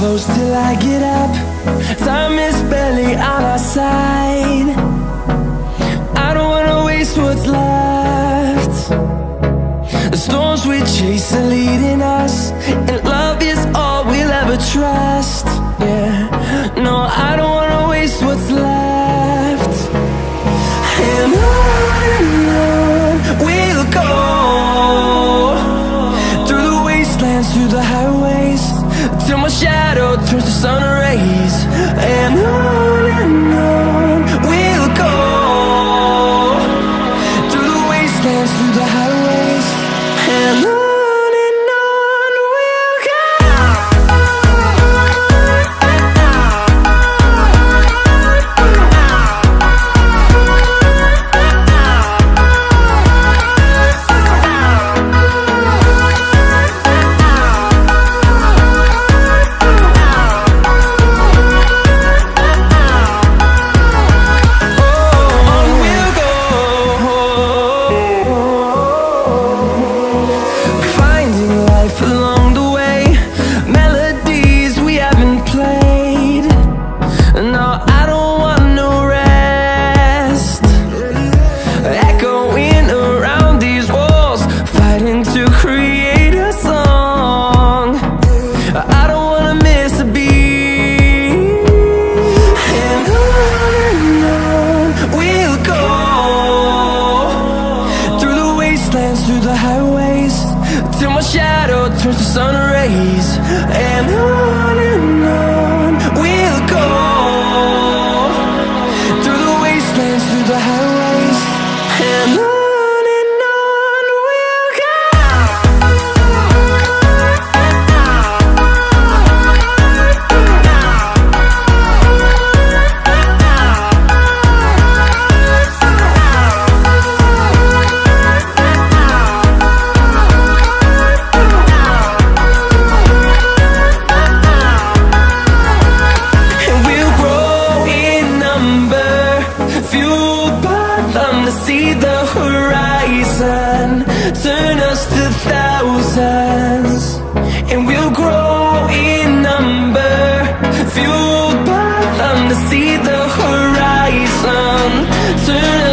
close till I get up. Time is barely on our side. I don't wanna waste what's left. The storms we chase are leading us, and love is all we'll ever trust. Yeah, no, I don't wanna waste what's left. And on we'll go, through the wastelands, through the highways, till my shadow turns to sun rays. And on we'll go, through the wastelands, through the highways, and on we'll go. Through the highways, till my shadow turns to sun rays. And on we'll go, through the wastelands, through the highways, and on we'll go. See the horizon, turn us to thousands, and we'll grow in number, fueled by them. To see the horizon, turn